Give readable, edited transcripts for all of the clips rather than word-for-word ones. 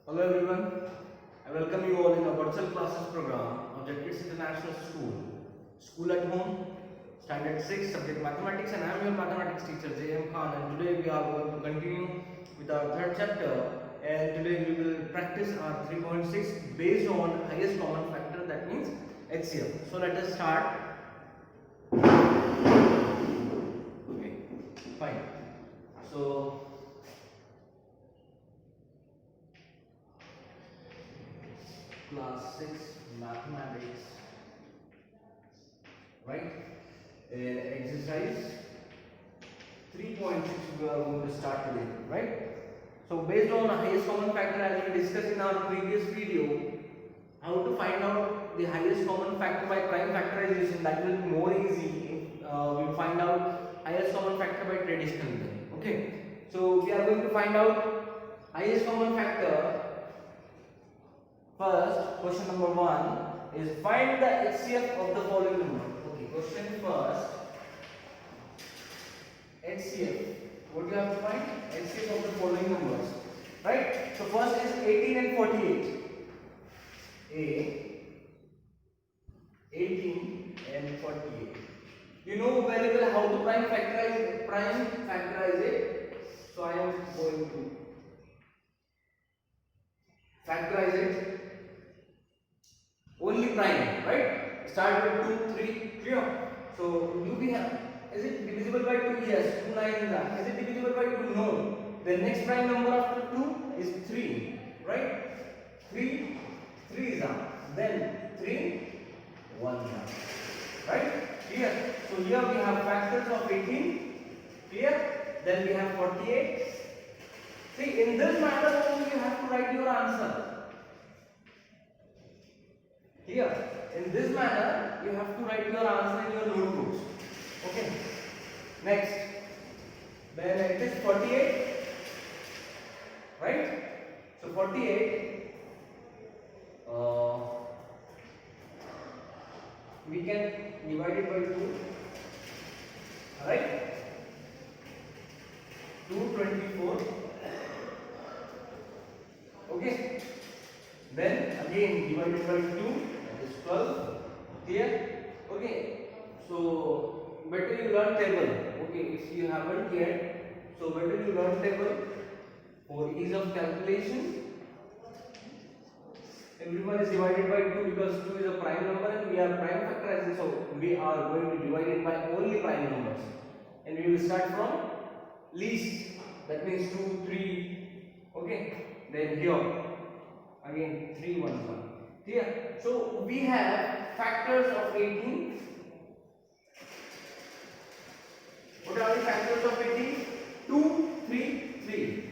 Hello everyone, I welcome you all in a virtual classes program of the Kids International School. School at Home, Standard 6, subject Mathematics, and I am your mathematics teacher J.M. Khan, and today we are going to continue with our third chapter, and today we will practice our 3.6 based on highest common factor, that means HCF. So let us start. Okay, fine. So class 6 mathematics, right? Exercise 3.6 we are going to start today, right? So based on highest common factor, as we discussed in our previous video, how to find out the highest common factor by prime factorization, that will be more easy if we find out highest common factor by traditional method. Okay, so we are going to find out highest common factor. First, question number 1 is find the HCF of the following number. Okay, question first. HCF. What do you have to find? HCF of the following numbers. Right? So first is 18 and 48. 18 and 48. You know very well how to prime factorize it. So I am going to factorize it. Only prime, right? Start with 2, 3, clear? So do we have, is it divisible by 2? Yes, 2 9 is it divisible by 2? No. The next prime number after 2 is 3, right? 3 is up. Then 3 1 up. Right? Clear? So here we have factors of 18. Clear? Then we have 48. See, in this manner only you have to write your answer. Here, in this manner, you have to write your answer in your notebooks. Okay. Next, then it is 48, right? So 48, we can divide it by 2, right? 224. Okay. Then again divided by 2. 12. Clear? Okay. So better you learn table. Okay, if you haven't yet, so better you learn table for ease of calculation. Everyone is divided by 2 because 2 is a prime number and we are prime factorizing, so we are going to divide it by only prime numbers. And we will start from least, that means 2, 3. Okay. Then here again 3 1 1. Here, so we have factors of 18. What are the factors of 18? 2, 3, 3.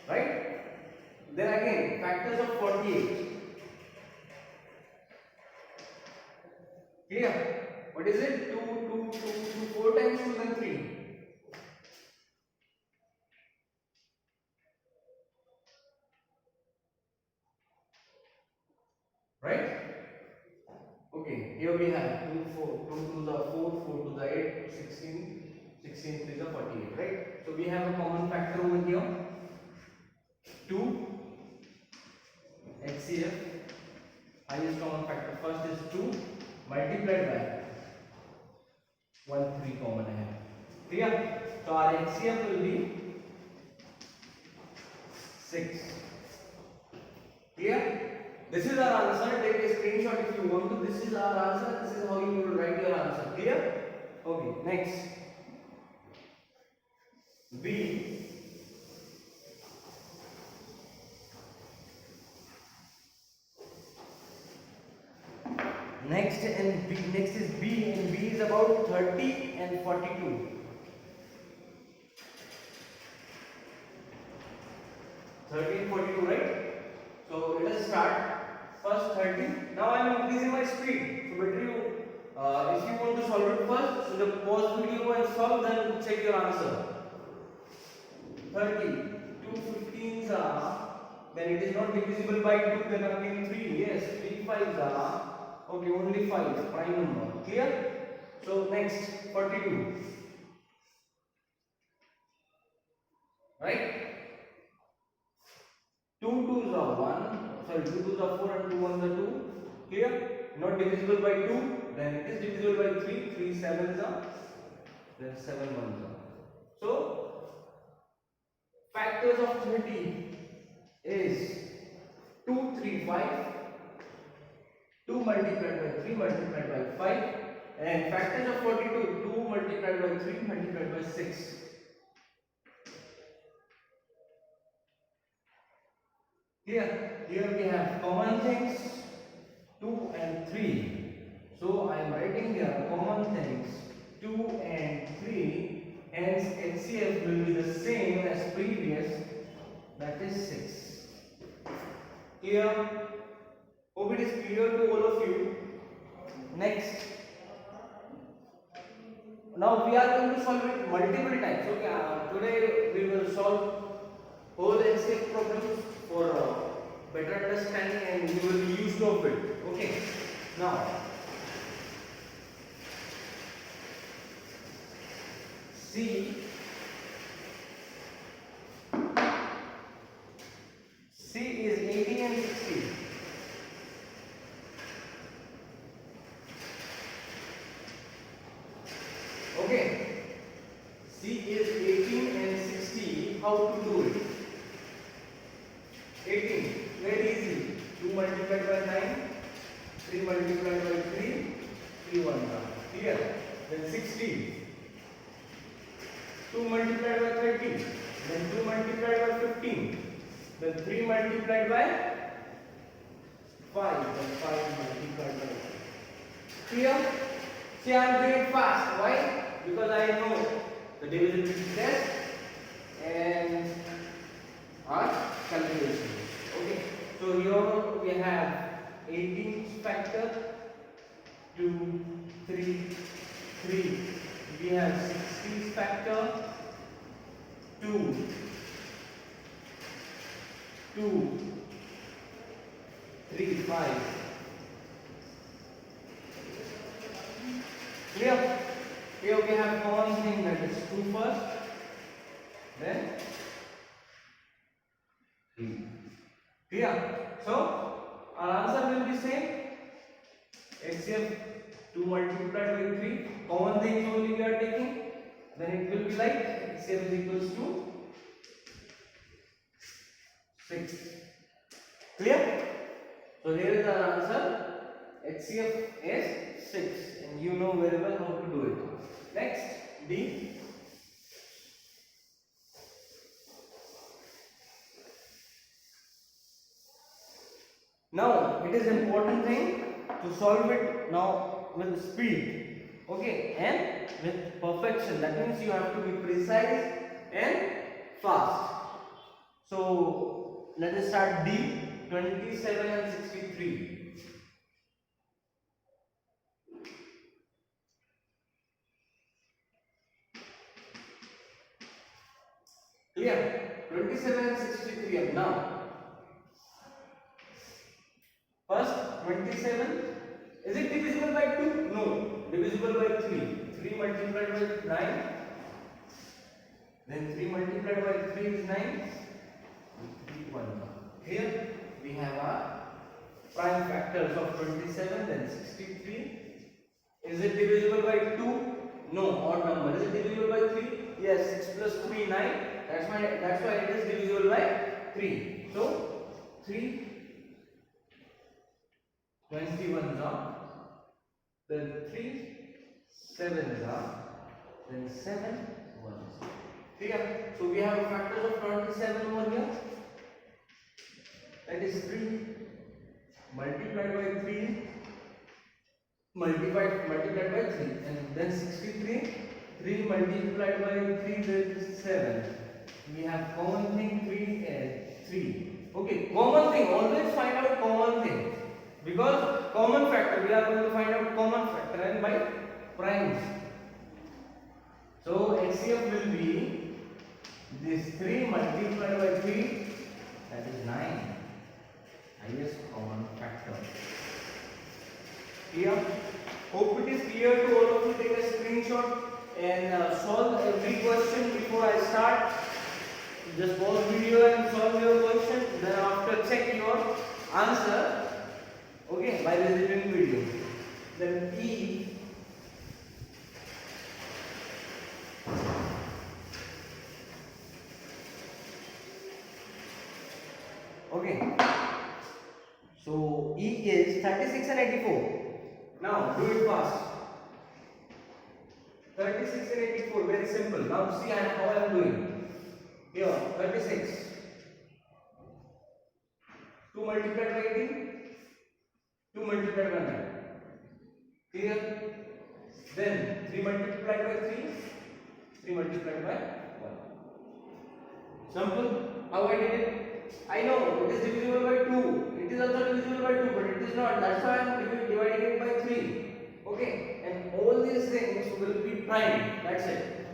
Right? Then again, factors of 48. Clear? What is it? 2, 2, 2, 2, 4 times 2, then 3. Right? Okay, here we have 2, 4, 2 to the 4, 4 to the 8, 16, 16 to the 48, right? So we have a common factor over here, 2, HCF, highest common factor. First is 2 multiplied by 1, 3 common I have. Clear? So our HCF will be 6. Clear? This is our answer. Take a screenshot if you want to. This is our answer. This is how you will write your answer. Clear? Okay. Next, B. Next is B, and B is about 30 and 42. 30 and 42, right? So let us start. First 30. Now I am increasing my speed. So better you, if you want to solve it first, so the pause video and solve, then check your answer. 30. 2 15s are, then it is not divisible by 2, then again 3. Yes, 3 5s are. Okay, only 5, prime number. Clear? So next, 42. 2 2s are 1, sorry, 2 2s are 4 and 2 1s are 2. Clear? Not divisible by 2, then it is divisible by 3. 3 7s are, then 7 1s are. So factors of 30 is 2 3 5, 2 multiplied by 3 multiplied by 5, and factors of 42, 2 multiplied by 3 multiplied by 6. Here we have common things 2 and 3. So I am writing here common things 2 and 3, hence HCF will be the same as previous, that is 6. Clear? Hope it is clear to all of you. Next, now we are going to solve it multiple times. Okay, today we will solve whole HCF problems for better understanding and you will be used to it. Okay, now C is 80 and 60. Okay, C is 18 and 60. How to do it? 18, very easy. 2 multiplied by 9, 3 multiplied by 3, 3 1 down. Clear? Then 16. 2 multiplied by 30, then 2 multiplied by 15, then 3 multiplied by 5, then 5 multiplied by 5. Clear? See, I am doing it fast. Why? Because I know the divisibility test and our calculation. Okay, so here we have 18 factor, 2, 3, 3. We have 60 factor, 2, 3, 5. Clear? Here we have common thing, that is 2 first, then 3. Clear? So our answer will be same. HCF 2 multiplied by 3. Common things only we are taking. Then it will be like HCF is equals to 6. Clear? So here is our answer. HCF is 6, and you know very well how to do it. Next, D. Now it is important thing to solve it now with speed, okay, and with perfection. That means you have to be precise and fast. So let us start D. 27 and 63. Clear? 27 and 63. Now, first 27. Is it divisible by 2? No. Divisible by 3. 3 multiplied by 9. Then 3 multiplied by 3 is 9. 3 1. Here we have our prime factors of 27, then 63. Is it divisible by 2? No. Odd number. Is it divisible by 3? Yes. 6 plus 3 9. That's why it is divisible by 3. So 3 21s are, then 3 7s are, then 7 1s. Clear? So we have factors of 27 over here. That is 3 multiplied by 3 multiplied by 3, and then 63. 3 multiplied by 3, that is 7. We have common thing 3 and 3. Okay, common thing, always find out common thing. Because common factor, we are going to find out common factor and by primes. So HCF will be this 3 multiplied by 3, that is 9. Highest common factor. Clear? Hope it is clear to all of you. Take a screenshot and solve every question before I start. just pause video and solve your question. Then after check your answer. Okay, by resuming video. Then E. Okay. So E is 36 and 84. Now do it fast. 36 and 84, very simple. Now see how I am doing. Here, 36. 2 multiplied by 18. 2 multiplied by 9. Clear? Then 3 multiplied by 3. 3 multiplied by 1. Simple. How I did it? I know it is divisible by 2. It is also divisible by 2, but it is not. That's why I am dividing it by 3. Okay, and all these things will be prime. That's it.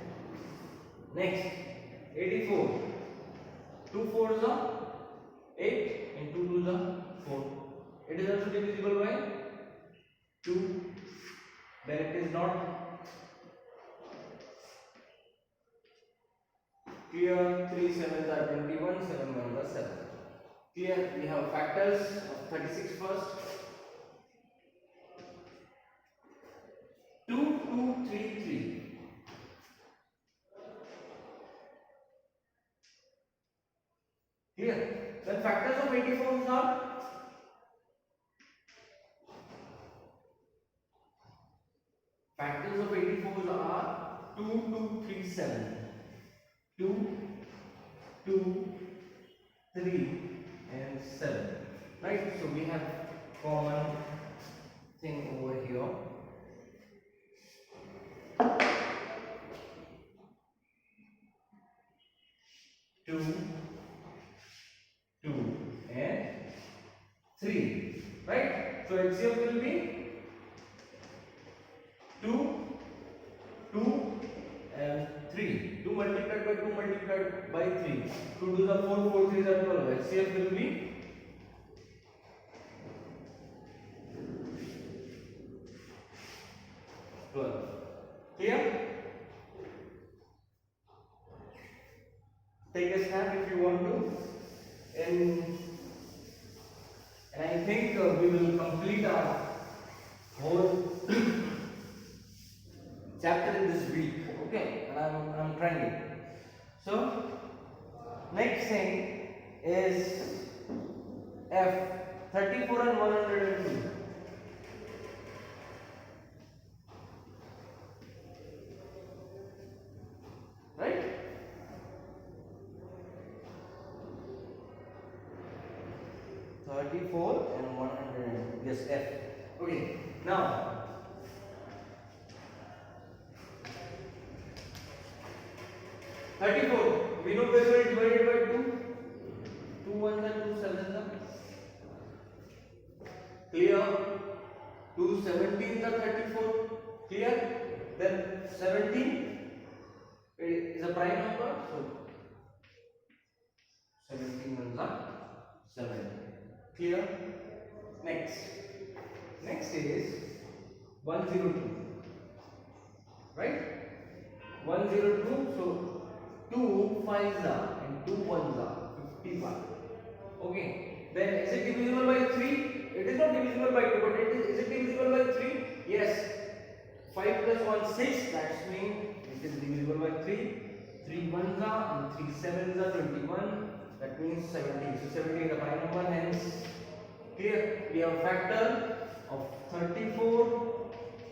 Next, 84. 2 4s are 8 and 2 2s are 4. It is also divisible by 2. Then it is not. Clear? 3 7s are 21, 7 1s are 7. Clear? We have factors of 36 first. 2 2 3 3. Clear? Then factors of 84 are factors of 84 are 2 2 3 7. 2 2 3 and 7. Right? So we have common thing over here. 2 2 and 3, right? So HCF will be 2 2 and 3. 2 multiplied by 2 multiplied by 3. 2 2s are 4, 4 3s are 12. HCF will be 12. Clear? Take a snap if you want to. And I think we will complete our whole chapter in this week. Okay, and I'm trying it. So next thing is F, 34 and 102. Right? $34 and 100. Yes, F. Okay. Now, $34. We know very well divided by 2. 2 1s and 2 7s are. Clear? 2 17s are 34. Clear? Then 17 is a prime number. So 17 ones are 7. Clear? Next is 102. Right? 102. So 2 5s are and 2 1s are 51. Okay. Then is it divisible by 3? It is not divisible by 2, but is it divisible by 3? Yes. 5 plus 1 6. That means it is divisible by 3. 3 1s are and 3 7s are 21. That means 17. So 17 is a prime number. Hence, here we have a factor of 34.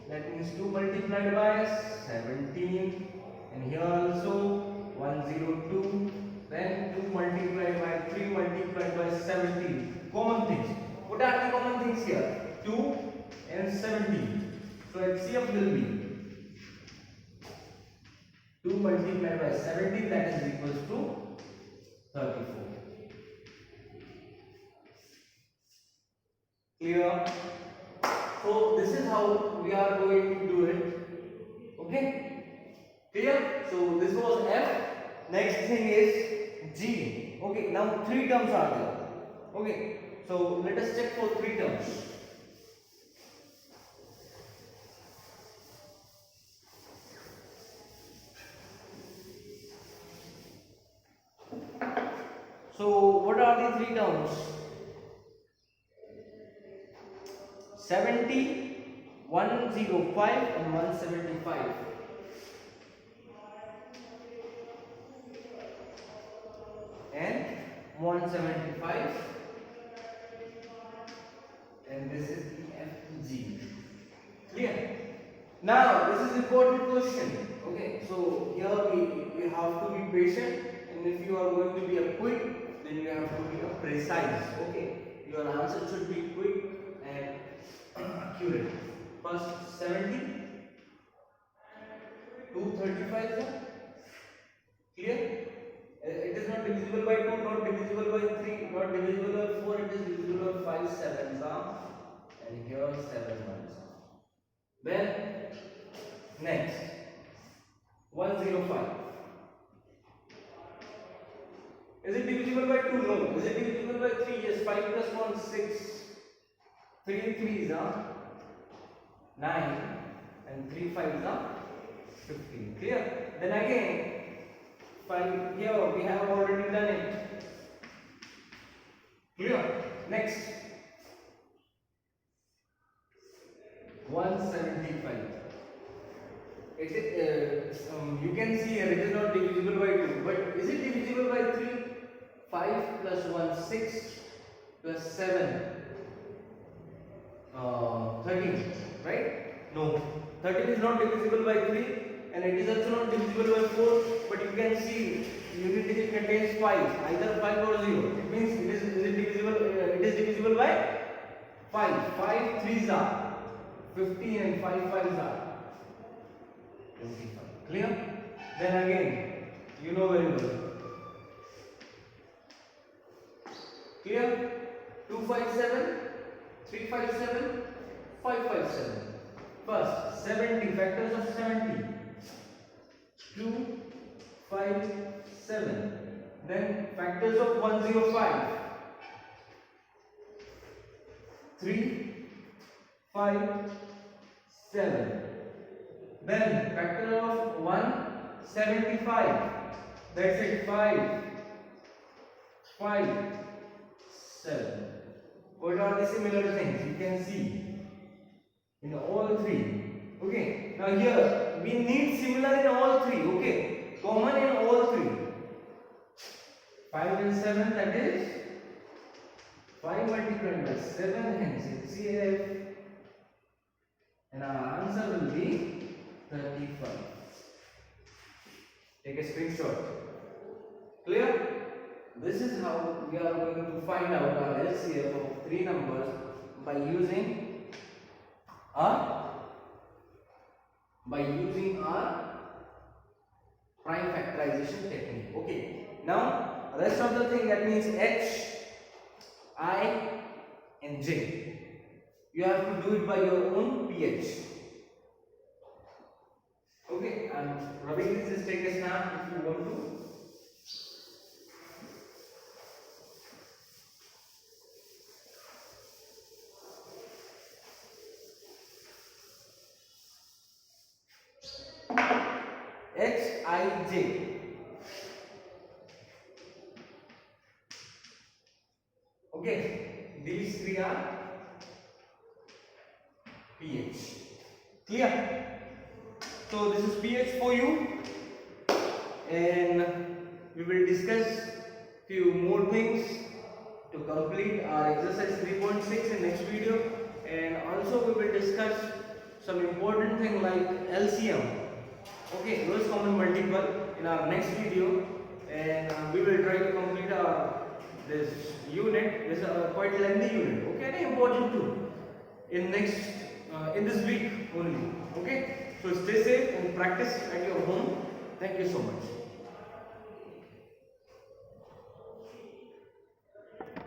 That means 2 multiplied by 17. And here also 102. Then 2 multiplied by 3 multiplied by 17. Common things. What are the common things here? 2 and 17. So HCF will be 2 multiplied by 17, that is equals to 34. Clear? So this is how we are going to do it. Okay? Clear? So this was F. Next thing is G. Okay, now 3 terms are there. Okay, so let us check for 3 terms. are the three terms? 70, 105 and 175. And 175, and this is the FG. Clear? Now this is important question. Okay, so here we have to be patient, and if you are going to be a quick, then you have to be a precise. Okay, your answer should be quick and accurate. First 70, 235 is clear. It is not divisible by 2, not divisible by 3, not divisible by 4, it is divisible by 5 sevens, and here 7 ones. Then next 105. Is it divisible by 2? No. Is it divisible by 3? Yes. 5 plus 1 6. 3 threes are 9 and 3 fives are 15. Clear? Then again, 5 here we have already done it. Clear? Next 175. Is it, you can see here it is not divisible by 2, but is it divisible by 3? 5 plus 1 6 plus 7 13, right? No, 13 is not divisible by 3, and it is also not divisible by 4, but you can see unit digit contains 5, either 5 or 0. It means it is divisible. It is divisible by 5. 5 threes are 15 and 5 fives are 25. Clear? Then again, you know very well. Clear? 257, 357, 557. First, 70, factors of 70. 2, 5, 7. Then factors of 105. 3, 5, 7. Then factor of 175. That's it. 5, 5, 7. What are the similar things? You can see in all three. Okay. Now here we need similar in all three. Okay. Common in all three. 5 and 7, that is 5 multiplied by 7, hence HCF. And our answer will be 35. Take a screenshot. Clear? This is how we are going to find out our LCM of three numbers by using our prime factorization technique. Okay. Now rest of the thing, that means H, I and J. You have to do it by your own pH. Okay, I'm rubbing this. Just take a snap if you want to. Hij. Okay, these three are pH. Clear? So this is pH for you, and we will discuss few more things to complete our exercise 3.6 in next video, and also we will discuss some important thing like LCM. Okay, lowest common multiple in our next video, and we will try to complete our this unit. This is a quite lengthy unit. Okay, and important too in this week only. Okay, so stay safe and practice at your home. Thank you so much.